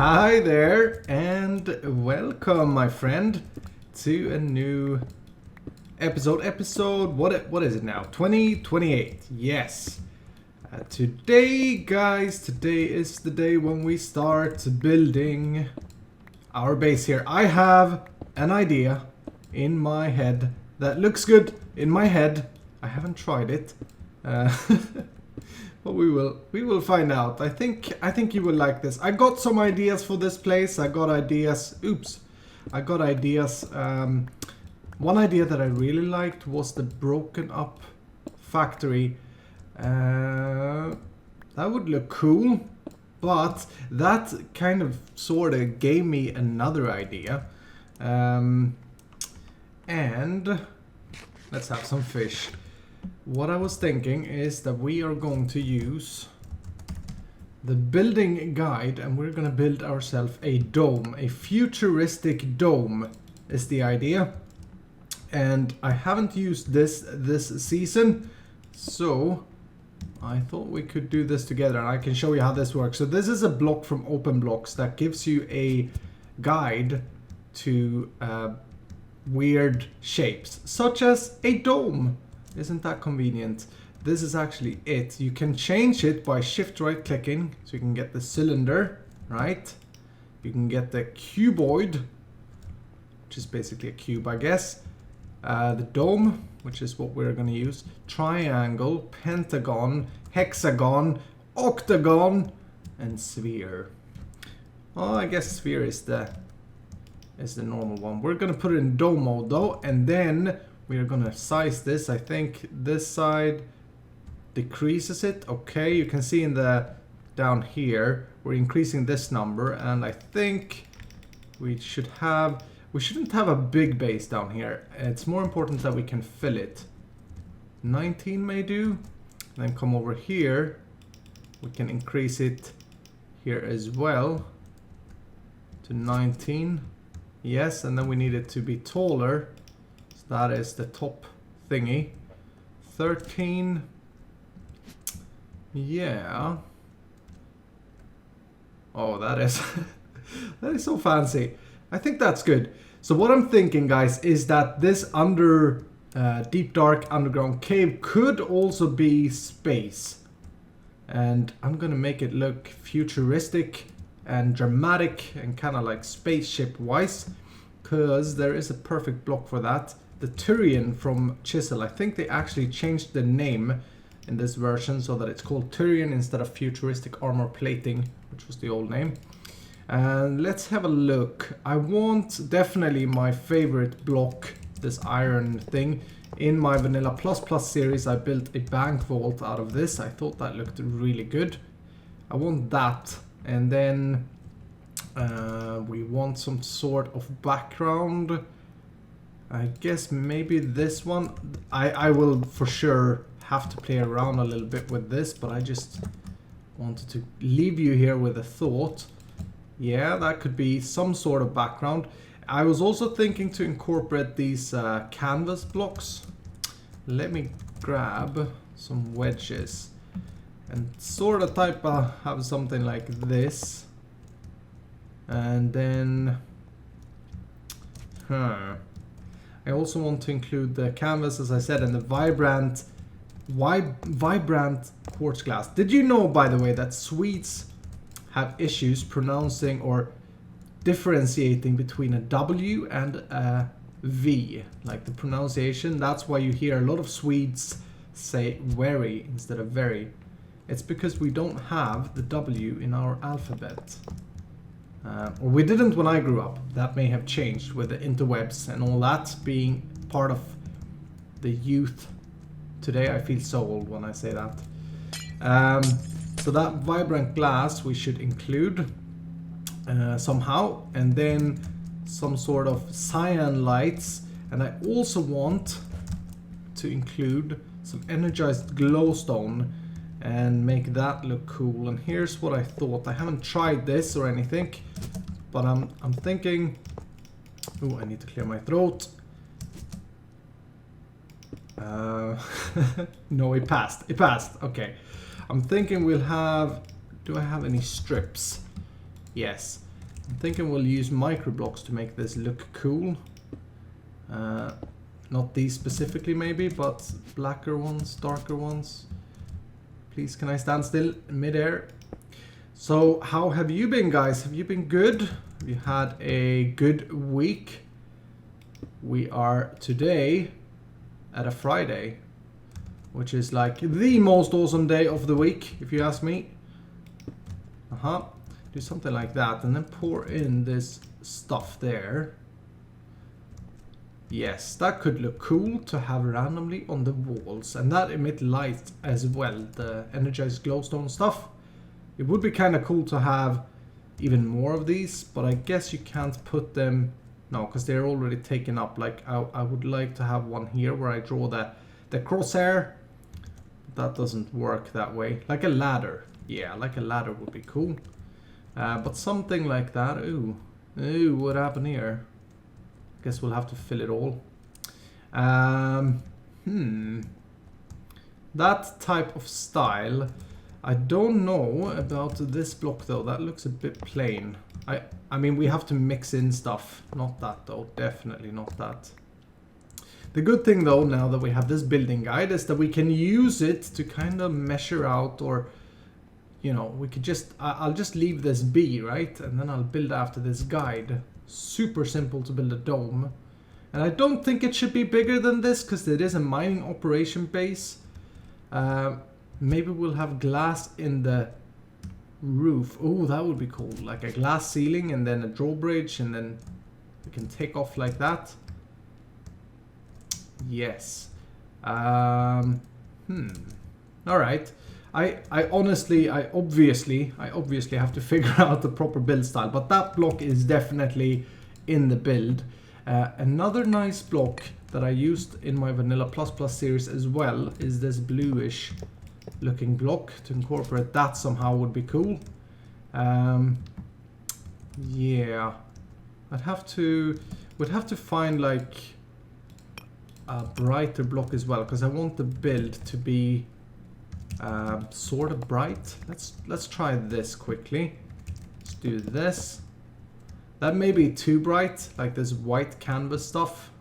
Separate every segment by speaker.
Speaker 1: Hi there, and welcome, my friend, to a new episode. What is it now? 2028. Yes. Today, guys, today is the day when we start building our base here. I have an idea in my head that looks good in my head. I haven't tried it. But we will find out. I think you will like this. I got some ideas for this place. I got ideas. One idea that I really liked was the broken up factory. That would look cool, but that kind of sort of gave me another idea. And let's have some fish. What I was thinking is that we are going to use the building guide and we're going to build ourselves a dome. A futuristic dome is the idea. And I haven't used this season, so I thought we could do this together and I can show you how this works. So this is a block from openblocks that gives you a guide to weird shapes, such as a dome. Isn't that convenient? This is actually it. You can change it by shift right clicking. So you can get the cylinder, right? You can get the cuboid, which is basically a cube, I guess. The dome, which is what we're going to use. Triangle, pentagon, hexagon, octagon, and sphere. Oh, I guess sphere is the normal one. We're going to put it in dome mode though, and then we are going to size this. I think this side decreases it. Okay, you can see in the down here we're increasing this number, and I think we shouldn't have a big base down here. It's more important that we can fill it. 19 may do. And then come over here. We can increase it here as well to 19. Yes, and then we need it to be taller. That is the top thingy. 13. Yeah. Oh, that is that is so fancy. I think that's good. So what I'm thinking, guys, is that this deep dark underground cave could also be space. And I'm gonna make it look futuristic and dramatic and kind of like spaceship wise, because there is a perfect block for that. The Tyrian from Chisel. I think they actually changed the name in this version so that it's called Tyrian instead of futuristic armor plating, which was the old name. And let's have a look. I want definitely my favorite block, this iron thing. In my Vanilla Plus series, I built a bank vault out of this. I thought that looked really good. I want that. And then we want some sort of background. I guess maybe this one. I will for sure have to play around a little bit with this, but I just wanted to leave you here with a thought. Yeah, that could be some sort of background. I was also thinking to incorporate these canvas blocks. Let me grab some wedges and sort of have something like this. And then I also want to include the canvas, as I said, and the vibrant quartz glass. Did you know, by the way, that Swedes have issues pronouncing or differentiating between a W and a V, like the pronunciation? That's why you hear a lot of Swedes say very instead of very. It's because we don't have the W in our alphabet. Or we didn't when I grew up. That may have changed with the interwebs and all that being part of the youth. Today I feel so old when I say that. So that vibrant glass we should include somehow. And then some sort of cyan lights. And I also want to include some energized glowstone and make that look cool. And here's what I thought. I haven't tried this or anything, but I'm thinking. Oh, I need to clear my throat. No, it passed. It passed. Okay. I'm thinking we'll have. Do I have any strips? Yes. I'm thinking we'll use microblocks to make this look cool. Not these specifically maybe, but blacker ones, darker ones. Please, can I stand still in midair? So, how have you been, guys? Have you been good? Have you had a good week? We are today at a Friday, which is like the most awesome day of the week, if you ask me. Do something like that, and then pour in this stuff there. Yes, that could look cool to have randomly on the walls, and that emit light as well, the energized glowstone stuff. It would be kind of cool to have even more of these, but I guess you can't put them, no, because they're already taken up. Like I would like to have one here where I draw the crosshair. That doesn't work that way. Like a ladder, yeah, like a ladder would be cool. But something like that. Ooh, what happened here? Guess we'll have to fill it all. That type of style. I don't know about this block though. That looks a bit plain. I mean, we have to mix in stuff. Not that though. Definitely not that. The good thing though, now that we have this building guide, is that we can use it to kind of measure out, or you know, we could just, I'll just leave this be, right? And then I'll build after this guide. Super simple to build a dome. And I don't think it should be bigger than this, because it is a mining operation base. Maybe we'll have glass in the roof. Oh, that would be cool. Like a glass ceiling and then a drawbridge, and then we can take off like that. Yes. All right. I obviously have to figure out the proper build style, but that block is definitely in the build. Another nice block that I used in my Vanilla++ series as well is this bluish looking block. To incorporate that somehow would be cool. Yeah, we'd have to find like a brighter block as well, because I want the build to be sort of bright. Let's try this quickly. Let's do this. That may be too bright, like this white canvas stuff.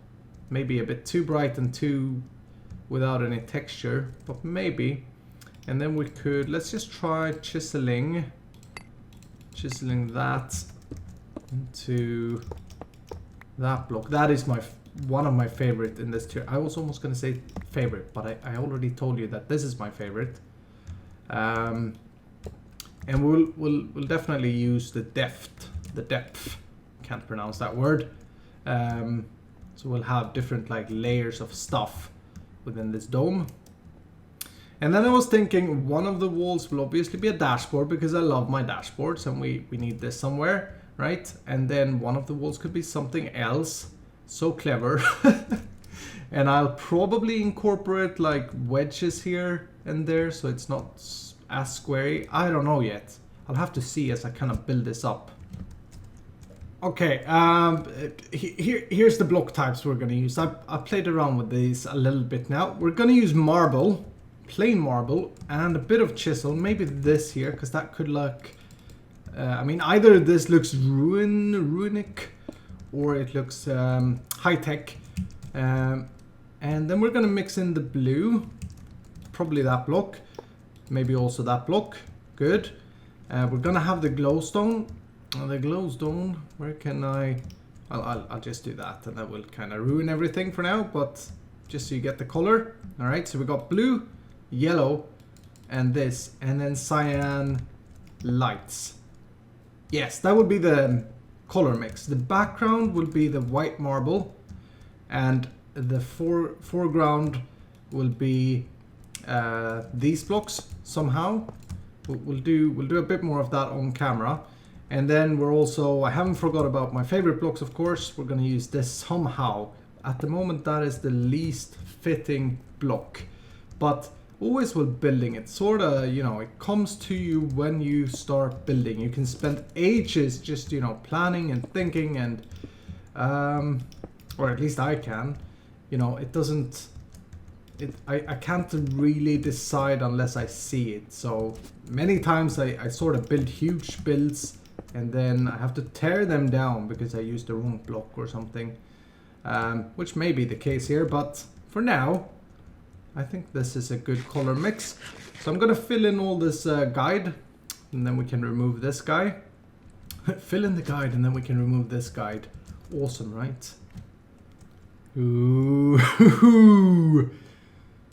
Speaker 1: Maybe a bit too bright and too without any texture, but maybe. And then we could, let's just try chiseling that into that block. That is one of my favorite in this tier. I was almost going to say favorite, but I already told you that this is my favorite. And we'll definitely use the depth. Can't pronounce that word. So we'll have different like layers of stuff within this dome. And then I was thinking one of the walls will obviously be a dashboard, because I love my dashboards and we need this somewhere, right? And then one of the walls could be something else. So clever. And I'll probably incorporate like wedges here and there, so it's not as squarey. I don't know yet. I'll have to see as I kind of build this up. Okay, here's the block types we're going to use. I played around with these a little bit now. We're going to use marble, plain marble, and a bit of chisel. Maybe this here, because that could look... I mean, either this looks runic, or it looks high-tech. And then we're going to mix in the blue. Probably that block. Maybe also that block. Good. We're going to have the glowstone. The glowstone, where can I'll just do that, and that will kind of ruin everything for now, but just so you get the color. Alright, so we got blue, yellow, and this, and then cyan lights. Yes, that would be the color mix. The background will be the white marble, and the foreground will be these blocks somehow. We'll do a bit more of that on camera. And then we're also, I haven't forgot about my favorite blocks, of course. We're going to use this somehow. At the moment, that is the least fitting block. But always while building it, sort of, you know, it comes to you when you start building. You can spend ages just, you know, planning and thinking, and, or at least I can. You know, it doesn't, I can't really decide unless I see it. So many times I sort of build huge builds and then I have to tear them down because I used the wrong block or something, which may be the case here, but for now I think this is a good color mix. So I'm gonna fill in all this guide, and then we can remove this guy. Fill in the guide and then we can remove this guide. Awesome, right? Ooh,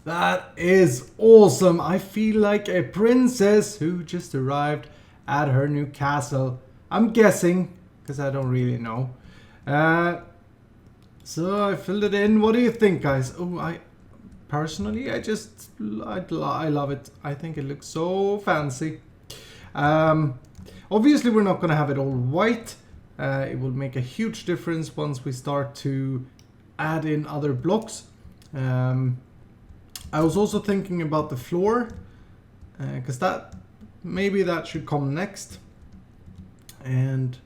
Speaker 1: that is awesome. I feel like a princess who just arrived at her new castle. I'm guessing, because I don't really know. So I filled it in. What do you think, guys? Oh, personally, I love it. I think it looks so fancy. Obviously, we're not going to have it all white. It will make a huge difference once we start to add in other blocks. I was also thinking about the floor, because maybe that should come next. And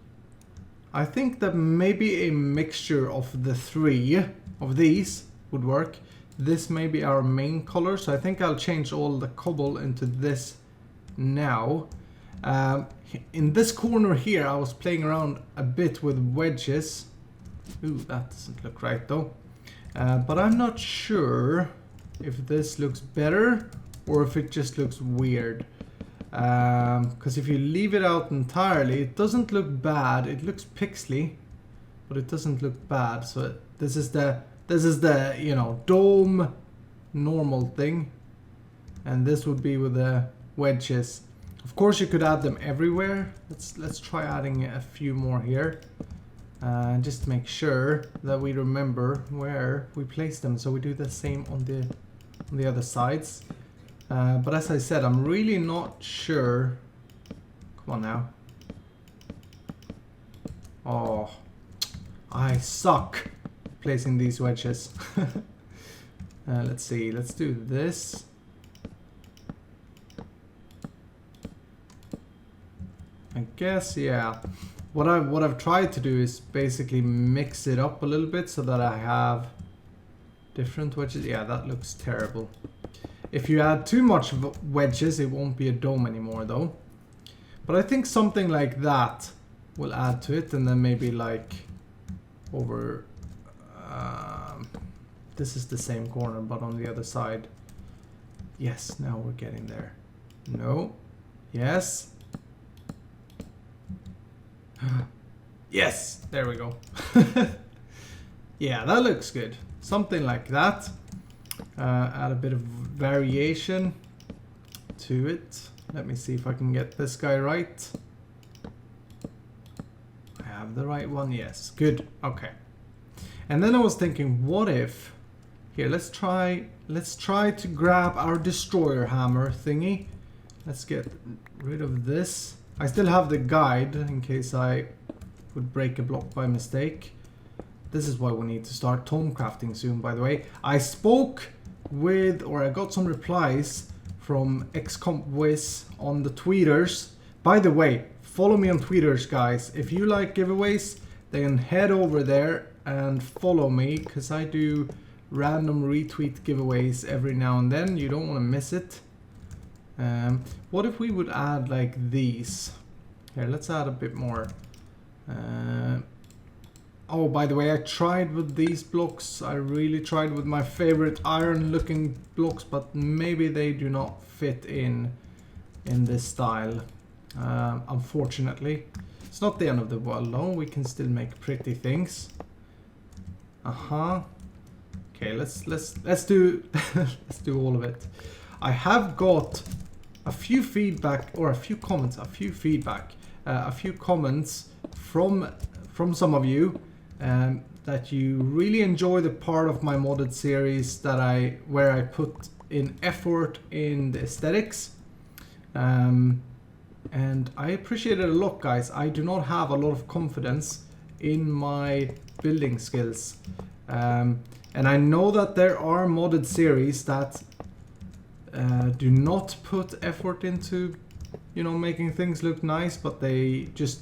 Speaker 1: I think that maybe a mixture of the three of these would work. This may be our main color, so I think I'll change all the cobble into this now. In this corner here, I was playing around a bit with wedges. Ooh, that doesn't look right though. But I'm not sure if this looks better or if it just looks weird. Because if you leave it out entirely, it doesn't look bad. It looks pixely, but it doesn't look bad. So this is the you know, dome normal thing, and this would be with the wedges. Of course, you could add them everywhere. Let's try adding a few more here, just to make sure that we remember where we place them. So we do the same on the other sides. But as I said, I'm really not sure. Come on now. Oh, I suck placing these wedges. Let's see. Let's do this. I guess, yeah. What I've tried to do is basically mix it up a little bit so that I have different wedges. Yeah, that looks terrible. If you add too much wedges, it won't be a dome anymore though. But I think something like that will add to it, and then maybe like over... this is the same corner, but on the other side. Yes, now we're getting there. No. Yes. Yes, there we go. Yeah, that looks good. Something like that. Add a bit of variation to it. Let me see if I can get this guy right. I have the right one, yes. Good, okay. And then I was thinking, what if... Here, let's try to grab our destroyer hammer thingy. Let's get rid of this. I still have the guide in case I would break a block by mistake. This is why we need to start tome crafting soon, by the way. I spoke with, or I got some replies from XCompWiz on the tweeters. By the way, follow me on tweeters, guys. If you like giveaways, then head over there and follow me, because I do random retweet giveaways every now and then. You don't want to miss it. What if we would add like these? Here, let's add a bit more. Oh, by the way, I tried with these blocks. I really tried with my favorite iron looking blocks, but maybe they do not fit in this style. Unfortunately. It's not the end of the world though. We can still make pretty things. Okay, let's do let's do all of it. I have got a few feedback, or a few comments, a few comments from some of you that you really enjoy the part of my modded series that where I put in effort in the aesthetics, and I appreciate it a lot, guys. I do not have a lot of confidence in my building skills, and I know that there are modded series that do not put effort into, you know, making things look nice, but they just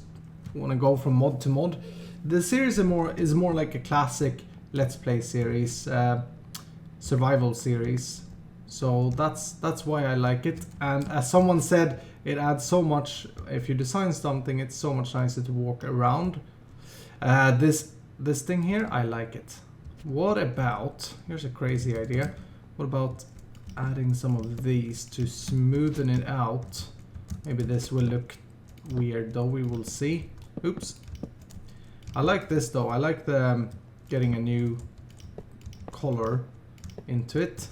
Speaker 1: want to go from mod to mod. The series is more like a classic Let's Play series, survival series. So that's why I like it. And as someone said, It adds so much. If you design something, it's so much nicer to walk around. This thing here, I like it. What about, here's a crazy idea. What about adding some of these to smoothen it out? Maybe this will look weird though, we will see. Oops. I like this though. I like the getting a new color into it.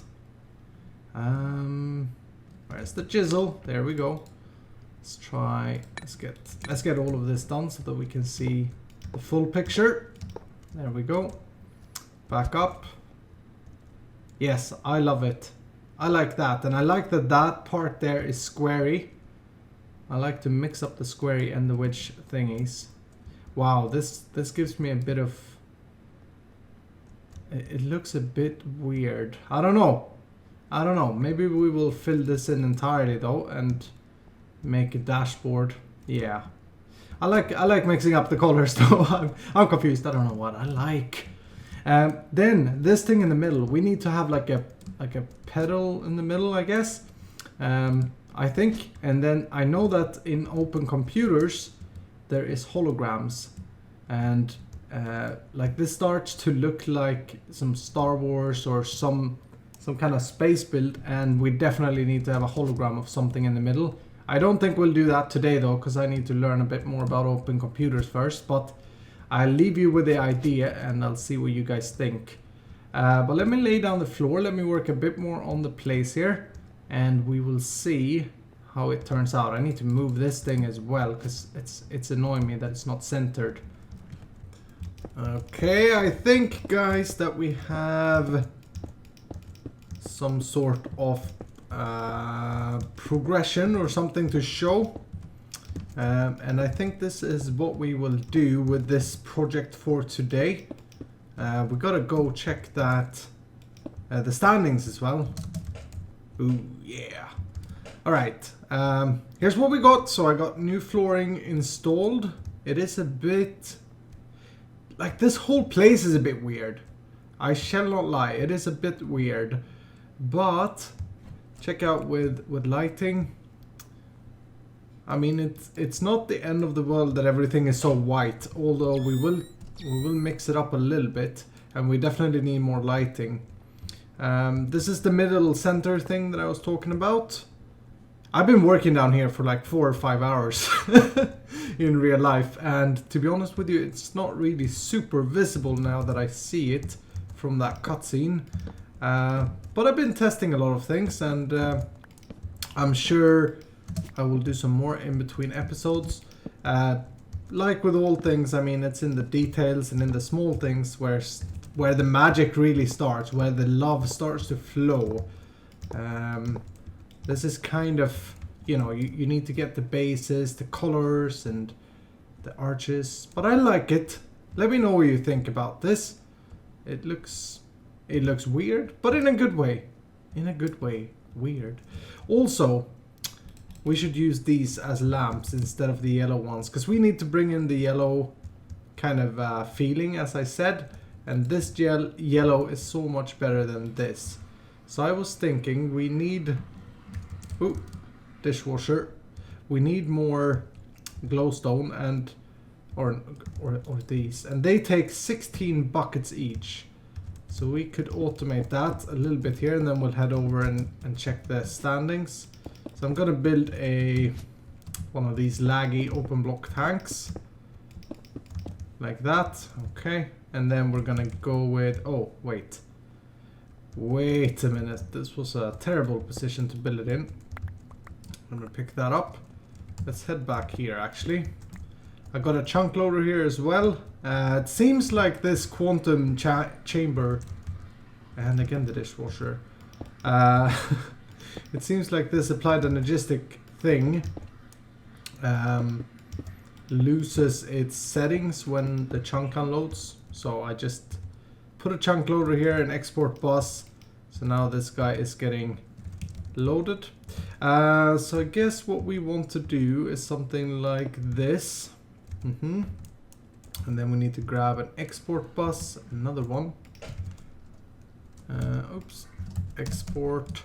Speaker 1: Where's the chisel? There we go. Let's try. Let's get all of this done so that we can see the full picture. There we go. Back up. Yes, I love it. I like that, and I like that that part there is squarey. I like to mix up the squarey and the wedge thingies. Wow, this gives me a bit of. It looks a bit weird. I don't know. Maybe we will fill this in entirely though and make a dashboard. Yeah, I like mixing up the colors though. I'm confused. I don't know what I like. Then this thing in the middle, we need to have like a pedal in the middle, I guess. I think, and then I know that in open computers there is holograms, and like this starts to look like some Star Wars or some kind of space build, and we definitely need to have a hologram of something in the middle. I don't think we'll do that today though, because I need to learn a bit more about open computers first, but I'll leave you with the idea and I'll see what you guys think. But let me lay down the floor, let me work a bit more on the place here, and we will see how it turns out. I need to move this thing as well, because it's annoying me that it's not centered. Okay, I think, guys, that we have some sort of progression or something to show. And I think this is what we will do with this project for today. We gotta go check that the standings as well. Ooh, yeah. Alright, here's what we got. So I got new flooring installed. It is a bit... like, this whole place is a bit weird. I shall not lie, it is a bit weird. But, check out with lighting. I mean, it's not the end of the world that everything is so white. Although we will mix it up a little bit. And we definitely need more lighting. This is the middle center thing that I was talking about. I've been working down here for like 4 or 5 hours in real life, and to be honest with you, it's not really super visible now that I see it from that cutscene. But I've been testing a lot of things, and I'm sure I will do some more in between episodes. Like with all things, I mean, it's in the details and in the small things where the magic really starts, where the love starts to flow. This is kind of, you know, you need to get the bases, the colors and the arches, but I like it. Let me know what you think about this. It looks weird, but in a good way. In a good way, weird. Also, we should use these as lamps instead of the yellow ones, because we need to bring in the yellow kind of feeling, as I said, and this yellow is so much better than this. So I was thinking we need... ooh, dishwasher. We need more glowstone and or these, and they take 16 buckets each. So we could automate that a little bit here, and then we'll head over and check the standings. So I'm gonna build one of these laggy open block tanks like that. Okay, and then we're gonna go with, oh wait a minute, this was a terrible position to build it in. I'm gonna pick that up. Let's head back here actually. I got a chunk loader here as well. It seems like this quantum chamber, and again the dishwasher. It seems like this applied energistic thing loses its settings when the chunk unloads. So I just put a chunk loader here, an export bus. So now this guy is getting loaded. So I guess what we want to do is something like this. And then we need to grab an export bus, another one. Oops, export.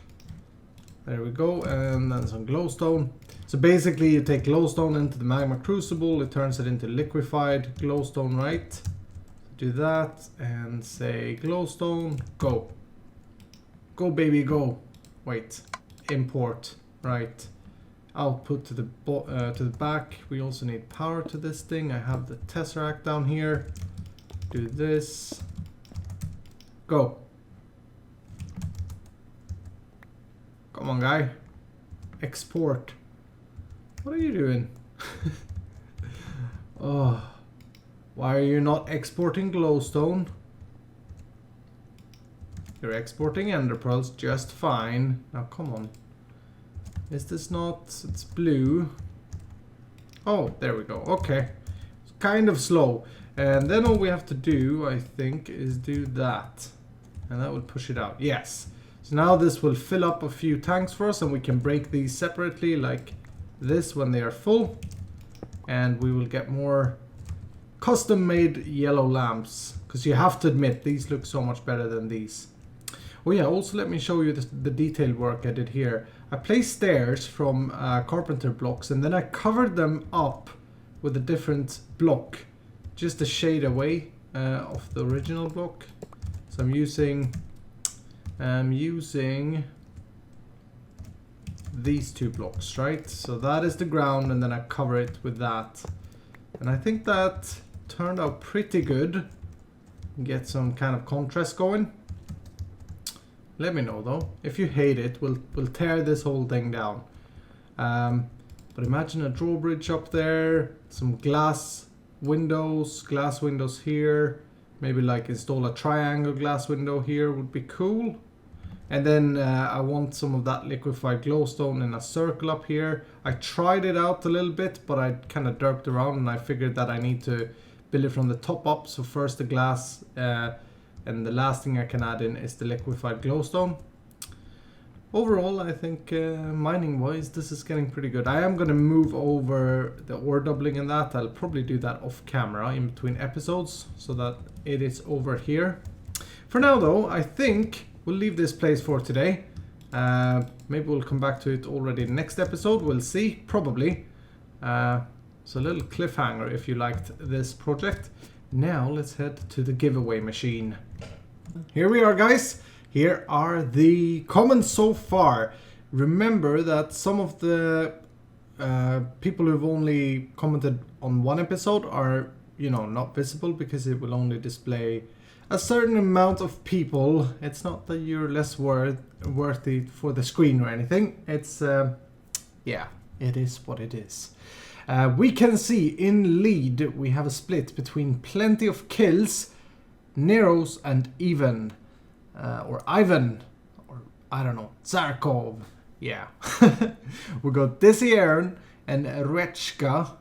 Speaker 1: There we go, and then some glowstone. So basically you take glowstone into the magma crucible, it turns it into liquefied glowstone, right? Do that and say glowstone, go. Go baby, go. Wait, import, right. Output to the back. We also need power to this thing. I have the tesseract down here. Do this. Go. Come on, guy. Export. What are you doing? Oh, why are you not exporting glowstone? You're exporting ender pearls just fine. Now, come on. Is this not? It's blue. Oh, there we go. Okay. It's kind of slow. And then all we have to do, I think, is do that. And that will push it out. Yes. So now this will fill up a few tanks for us, and we can break these separately like this when they are full. And we will get more custom-made yellow lamps. Because you have to admit, these look so much better than these. Oh yeah, also let me show you the detailed work I did here. I placed stairs from Carpenter blocks, and then I covered them up with a different block. Just a shade away of the original block. So I'm using these two blocks, right? So that is the ground, and then I cover it with that. And I think that turned out pretty good. Get some kind of contrast going. Let me know though. If you hate it, we'll tear this whole thing down. But imagine a drawbridge up there, some glass windows here. Maybe like install a triangle glass window here would be cool. And then I want some of that liquefied glowstone in a circle up here. I tried it out a little bit, but I kind of derped around and I figured that I need to build it from the top up. So first the glass, and the last thing I can add in is the liquefied glowstone. Overall, I think mining wise, this is getting pretty good. I am going to move over the ore doubling and that. I'll probably do that off camera in between episodes so that it is over here. For now though, I think we'll leave this place for today. Maybe we'll come back to it already next episode. We'll see, probably. So a little cliffhanger if you liked this project. Now let's head to the giveaway machine. Here we are, guys. Here are the comments so far. Remember that some of the people who've only commented on one episode are, you know, not visible because it will only display a certain amount of people. It's not that you're less worthy for the screen or anything. It's, yeah, it is what it is. We can see in lead we have a split between plenty of kills, Neros and Ivan, or Ivan, or I don't know, Zarkov. Yeah. We got Dizzy Aaron and Rechka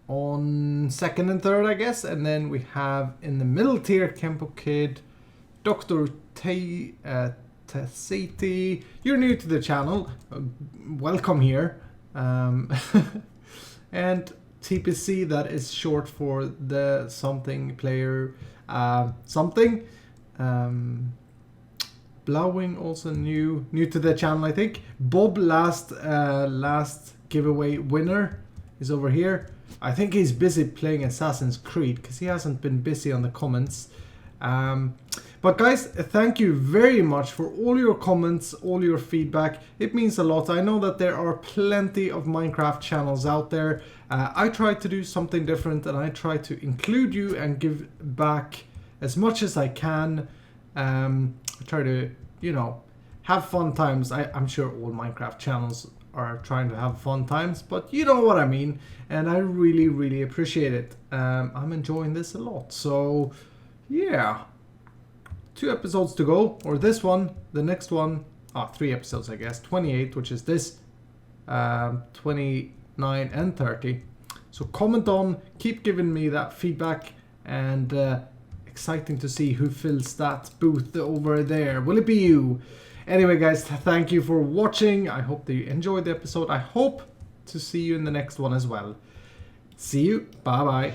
Speaker 1: on second and third, I guess. And then we have in the middle tier Kempo Kid, Dr. Tessiti. You're new to the channel. Welcome here. And TPC, that is short for the something player something. Blowing, also new to the channel, I think. Bob, last giveaway winner, is over here. I think he's busy playing Assassin's Creed because he hasn't been busy on the comments. But guys, thank you very much for all your comments, all your feedback. It means a lot. I know that there are plenty of Minecraft channels out there. I try to do something different, and I try to include you and give back as much as I can. I try to, you know, have fun times. I'm sure all Minecraft channels are trying to have fun times, but you know what I mean. And I really, really appreciate it. I'm enjoying this a lot. So, yeah. 2 episodes to go, or this one, the next one, 3 episodes I guess, 28, which is this, 29 and 30. So comment on, keep giving me that feedback, and exciting to see who fills that booth over there. Will it be you? Anyway guys, thank you for watching. I hope that you enjoyed the episode. I hope to see you in the next one as well. See you, bye bye.